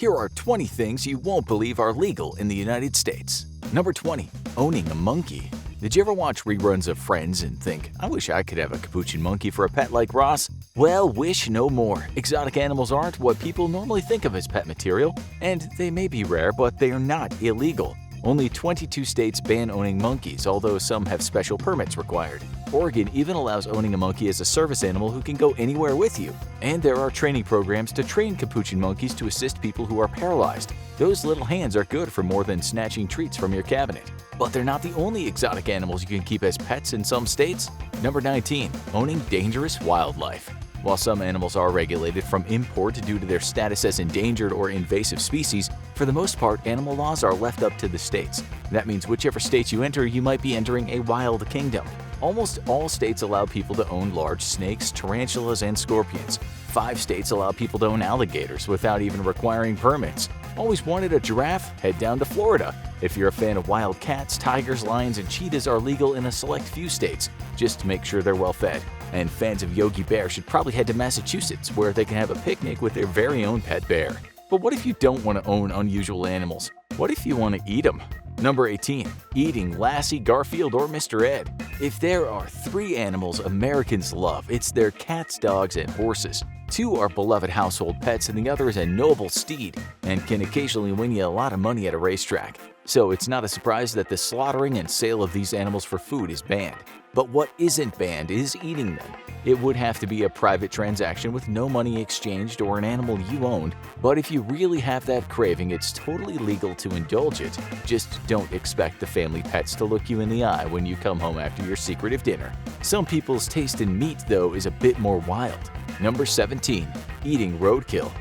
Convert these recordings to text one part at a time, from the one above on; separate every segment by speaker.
Speaker 1: Here are 20 things you won't believe are legal in the United States. Number 20. Owning a monkey. Did you ever watch reruns of Friends and think, I wish I could have a capuchin monkey for a pet like Ross? Well, wish no more. Exotic animals aren't what people normally think of as pet material, and they may be rare, but they are not illegal. Only 22 states ban owning monkeys, although some have special permits required. Oregon even allows owning a monkey as a service animal who can go anywhere with you. And there are training programs to train capuchin monkeys to assist people who are paralyzed. Those little hands are good for more than snatching treats from your cabinet. But they're not the only exotic animals you can keep as pets in some states. Number 19. Owning dangerous wildlife. While some animals are regulated from import due to their status as endangered or invasive species, for the most part, animal laws are left up to the states. That means whichever state you enter, you might be entering a wild kingdom. Almost all states allow people to own large snakes, tarantulas, and scorpions. 5 states allow people to own alligators without even requiring permits. Always wanted a giraffe? Head down to Florida. If you're a fan of wild cats, tigers, lions, and cheetahs are legal in a select few states, just to make sure they're well fed. And fans of Yogi Bear should probably head to Massachusetts, where they can have a picnic with their very own pet bear. But what if you don't want to own unusual animals? What if you want to eat them? Number 18. Eating Lassie, Garfield, or Mr. Ed. If there are 3 animals Americans love, it's their cats, dogs, and horses. 2 are beloved household pets, and the other is a noble steed and can occasionally win you a lot of money at a racetrack. So it's not a surprise that the slaughtering and sale of these animals for food is banned. But what isn't banned is eating them. It would have to be a private transaction with no money exchanged or an animal you owned, but if you really have that craving, it's totally legal to indulge it. Just don't expect the family pets to look you in the eye when you come home after your secretive dinner. Some people's taste in meat, though, is a bit more wild. Number 17. Eating roadkill.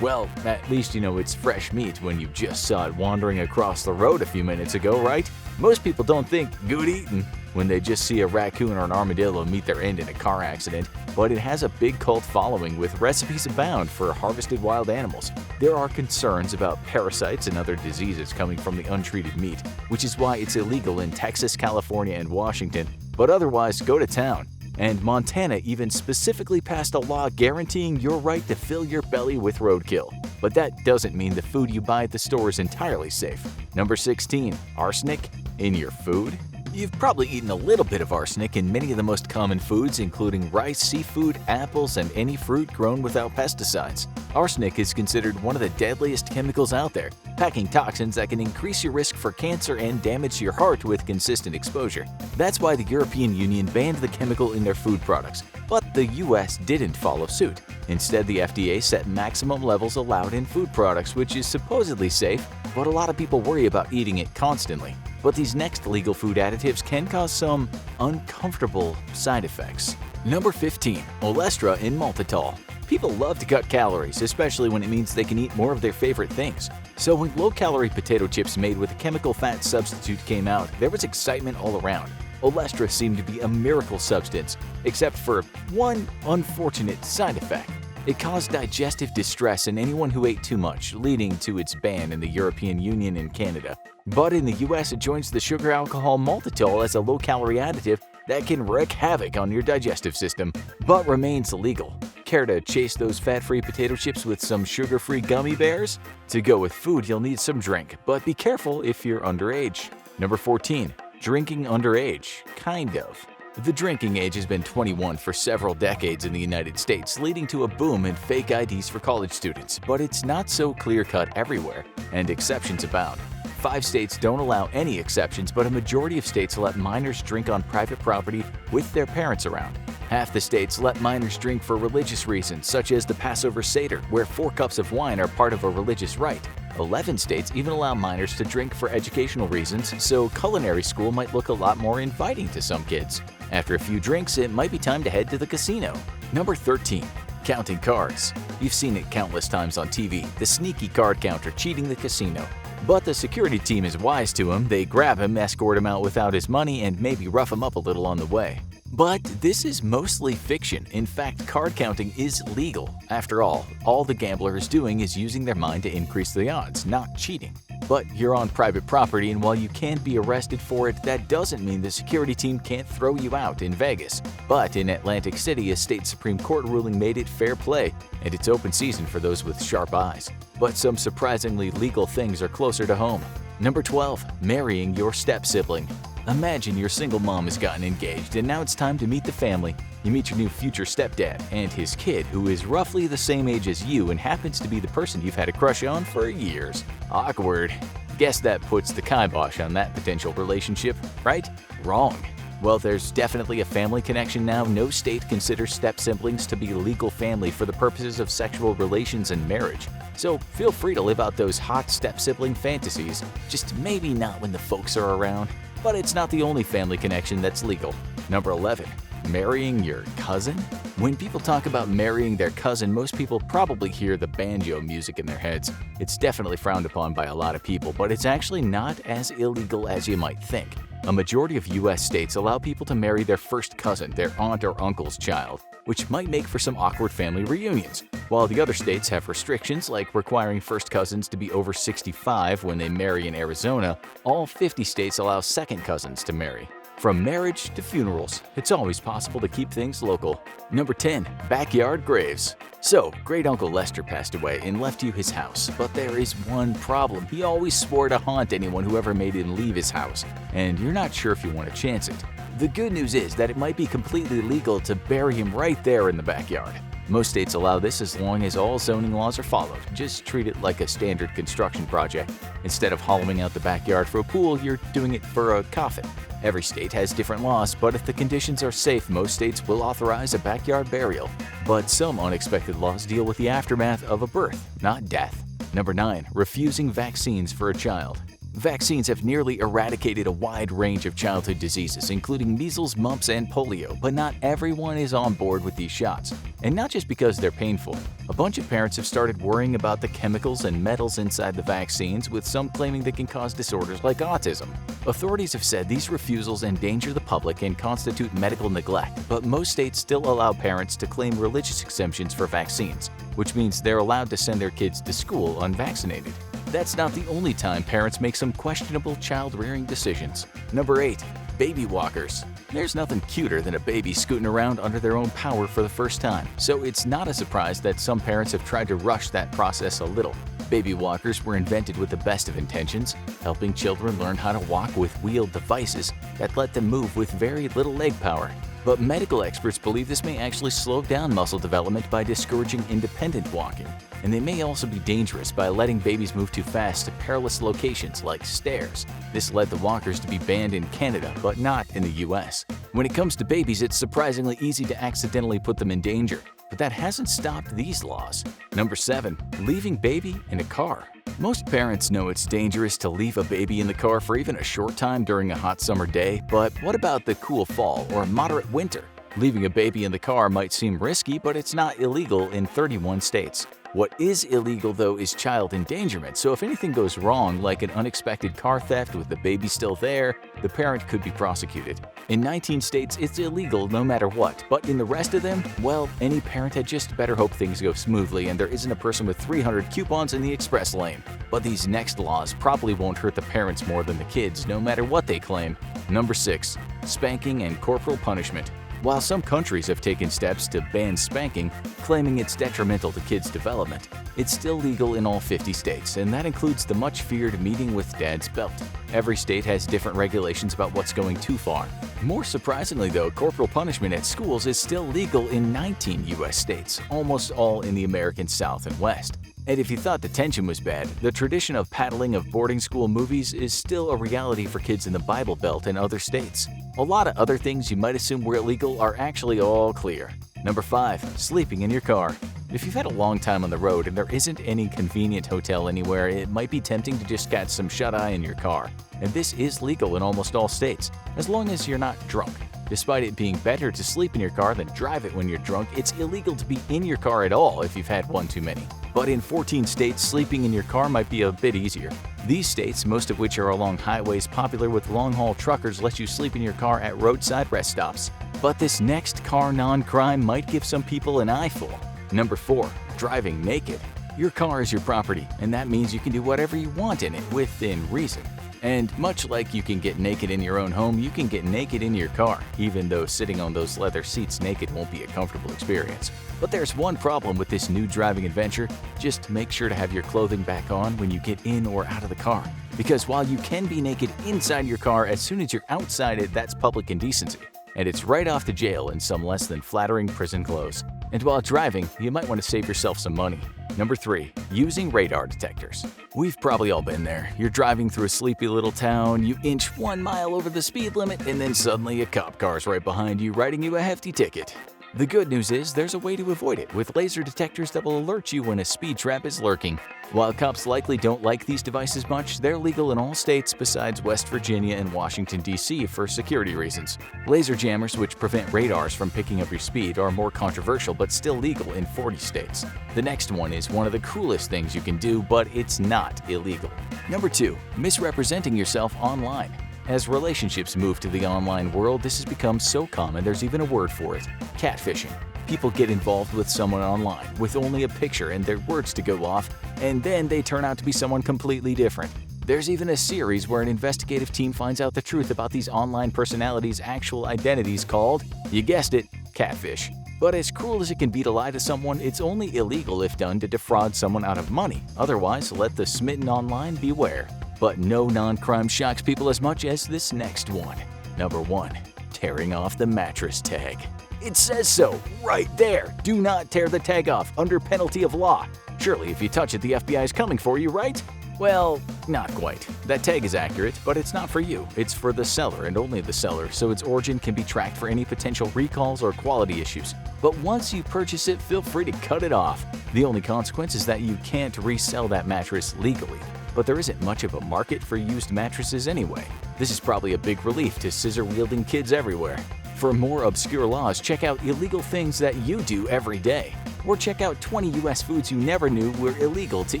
Speaker 1: Well, at least you know it's fresh meat when you just saw it wandering across the road a few minutes ago, right? Most people don't think good eating when they just see a raccoon or an armadillo meet their end in a car accident, but it has a big cult following with recipes abound for harvested wild animals. There are concerns about parasites and other diseases coming from the untreated meat, which is why it's illegal in Texas, California, and Washington, but otherwise go to town. And Montana even specifically passed a law guaranteeing your right to fill your belly with roadkill. But that doesn't mean the food you buy at the store is entirely safe. Number 16. Arsenic in your food. You've probably eaten a little bit of arsenic in many of the most common foods, including rice, seafood, apples, and any fruit grown without pesticides. Arsenic is considered one of the deadliest chemicals out there, packing toxins that can increase your risk for cancer and damage to your heart with consistent exposure. That's why the European Union banned the chemical in their food products, but the US didn't follow suit. Instead, the FDA set maximum levels allowed in food products, which is supposedly safe, but a lot of people worry about eating it constantly. But these next legal food additives can cause some uncomfortable side effects. Number 15. Olestra in maltitol. People love to cut calories, especially when it means they can eat more of their favorite things. So when low-calorie potato chips made with a chemical fat substitute came out, there was excitement all around. Olestra seemed to be a miracle substance, except for one unfortunate side effect. It caused digestive distress in anyone who ate too much, leading to its ban in the European Union and Canada. But in the US, it joins the sugar alcohol maltitol as a low-calorie additive that can wreak havoc on your digestive system, but remains illegal. Care to chase those fat-free potato chips with some sugar-free gummy bears? To go with food, you'll need some drink, but be careful if you're underage. Number 14. Drinking underage. Kind of. The drinking age has been 21 for several decades in the United States, leading to a boom in fake IDs for college students, but it's not so clear-cut everywhere, and exceptions abound. 5 states don't allow any exceptions, but a majority of states let minors drink on private property with their parents around. Half the states let minors drink for religious reasons, such as the Passover Seder, where 4 cups of wine are part of a religious rite. 11 states even allow minors to drink for educational reasons, so culinary school might look a lot more inviting to some kids. After a few drinks, it might be time to head to the casino. Number 13. Counting cards. You've seen it countless times on TV, the sneaky card counter cheating the casino. But the security team is wise to him. They grab him, escort him out without his money, and maybe rough him up a little on the way. But this is mostly fiction. In fact, card counting is legal. After all the gambler is doing is using their mind to increase the odds, not cheating. But you're on private property, and while you can't be arrested for it, that doesn't mean the security team can't throw you out in Vegas. But in Atlantic City, a state Supreme Court ruling made it fair play, and it's open season for those with sharp eyes. But some surprisingly legal things are closer to home. Number 12. Marrying your step-sibling. Imagine your single mom has gotten engaged, and now it's time to meet the family. You meet your new future stepdad and his kid, who is roughly the same age as you and happens to be the person you've had a crush on for years. Awkward. Guess that puts the kibosh on that potential relationship, right? Wrong. Well, there's definitely a family connection now. No state considers step-siblings to be legal family for the purposes of sexual relations and marriage. So feel free to live out those hot step-sibling fantasies, just maybe not when the folks are around. But it's not the only family connection that's legal. Number 11. Marrying your cousin? When people talk about marrying their cousin, most people probably hear the banjo music in their heads. It's definitely frowned upon by a lot of people, but it's actually not as illegal as you might think. A majority of U.S. states allow people to marry their first cousin, their aunt or uncle's child, which might make for some awkward family reunions. While the other states have restrictions, like requiring first cousins to be over 65 when they marry in Arizona, all 50 states allow second cousins to marry. From marriage to funerals, it's always possible to keep things local. Number 10. Backyard graves. So, great Uncle Lester passed away and left you his house, but there is one problem. He always swore to haunt anyone who ever made him leave his house, and you're not sure if you want to chance it. The good news is that it might be completely legal to bury him right there in the backyard. Most states allow this as long as all zoning laws are followed. Just treat it like a standard construction project. Instead of hollowing out the backyard for a pool, you're doing it for a coffin. Every state has different laws, but if the conditions are safe, most states will authorize a backyard burial. But some unexpected laws deal with the aftermath of a birth, not death. Number 9. Refusing vaccines for a child. Vaccines have nearly eradicated a wide range of childhood diseases, including measles, mumps, and polio, but not everyone is on board with these shots. And not just because they're painful. A bunch of parents have started worrying about the chemicals and metals inside the vaccines, with some claiming they can cause disorders like autism. Authorities have said these refusals endanger the public and constitute medical neglect, but most states still allow parents to claim religious exemptions for vaccines, which means they're allowed to send their kids to school unvaccinated. That's not the only time parents make some questionable child-rearing decisions. Number 8. Baby walkers. There's nothing cuter than a baby scooting around under their own power for the first time, so it's not a surprise that some parents have tried to rush that process a little. Baby walkers were invented with the best of intentions, helping children learn how to walk with wheeled devices that let them move with very little leg power. But medical experts believe this may actually slow down muscle development by discouraging independent walking, and they may also be dangerous by letting babies move too fast to perilous locations like stairs. This led the walkers to be banned in Canada, but not in the US. When it comes to babies, it's surprisingly easy to accidentally put them in danger, but that hasn't stopped these laws. Number 7. Leaving baby in a car. Most parents know it's dangerous to leave a baby in the car for even a short time during a hot summer day, but what about the cool fall or moderate winter? Leaving a baby in the car might seem risky, but it's not illegal in 31 states. What is illegal, though, is child endangerment, so if anything goes wrong, like an unexpected car theft with the baby still there, the parent could be prosecuted. In 19 states, it's illegal no matter what, but in the rest of them, well, any parent had just better hope things go smoothly and there isn't a person with 300 coupons in the express lane. But these next laws probably won't hurt the parents more than the kids, no matter what they claim. Number 6. Spanking and corporal punishment. While some countries have taken steps to ban spanking, claiming it's detrimental to kids' development, it's still legal in all 50 states, and that includes the much-feared meeting with dad's belt. Every state has different regulations about what's going too far. More surprisingly, though, corporal punishment at schools is still legal in 19 U.S. states, almost all in the American South and West. And if you thought detention was bad, the tradition of paddling of boarding school movies is still a reality for kids in the Bible Belt and other states. A lot of other things you might assume were illegal are actually all clear. Number 5. Sleeping in your car. If you've had a long time on the road and there isn't any convenient hotel anywhere, it might be tempting to just catch some shut-eye in your car. And this is legal in almost all states, as long as you're not drunk. Despite it being better to sleep in your car than drive it when you're drunk, it's illegal to be in your car at all if you've had one too many. But in 14 states, sleeping in your car might be a bit easier. These states, most of which are along highways popular with long-haul truckers, let you sleep in your car at roadside rest stops. But this next car non-crime might give some people an eyeful. Number 4. Driving naked. Your car is your property, and that means you can do whatever you want in it within reason. And much like you can get naked in your own home, you can get naked in your car, even though sitting on those leather seats naked won't be a comfortable experience. But there's one problem with this new driving adventure. Just make sure to have your clothing back on when you get in or out of the car. Because while you can be naked inside your car, as soon as you're outside it, that's public indecency. And it's right off to jail in some less than flattering prison clothes. And while driving, you might want to save yourself some money. Number 3. Using radar detectors. We've probably all been there. You're driving through a sleepy little town, you inch 1 mile over the speed limit, and then suddenly a cop car's right behind you writing you a hefty ticket. The good news is there's a way to avoid it with laser detectors that will alert you when a speed trap is lurking. While cops likely don't like these devices much, they're legal in all states besides West Virginia and Washington, D.C. for security reasons. Laser jammers, which prevent radars from picking up your speed, are more controversial but still legal in 40 states. The next one is one of the coolest things you can do, but it's not illegal. Number 2. Misrepresenting yourself online. As relationships move to the online world, this has become so common there's even a word for it: catfishing. People get involved with someone online with only a picture and their words to go off, and then they turn out to be someone completely different. There's even a series where an investigative team finds out the truth about these online personalities' actual identities called, you guessed it, catfish. But as cruel as it can be to lie to someone, it's only illegal if done to defraud someone out of money. Otherwise, let the smitten online beware. But no non-crime shocks people as much as this next one. Number 1. Tearing off the mattress tag. It says so, right there. Do not tear the tag off under penalty of law. Surely if you touch it, the FBI is coming for you, right? Well, not quite. That tag is accurate, but it's not for you. It's for the seller and only the seller, so its origin can be tracked for any potential recalls or quality issues. But once you purchase it, feel free to cut it off. The only consequence is that you can't resell that mattress legally. But there isn't much of a market for used mattresses anyway. This is probably a big relief to scissor-wielding kids everywhere. For more obscure laws, check out illegal things that you do every day. Or check out 20 U.S. foods you never knew were illegal to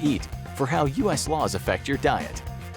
Speaker 1: eat for how U.S. laws affect your diet.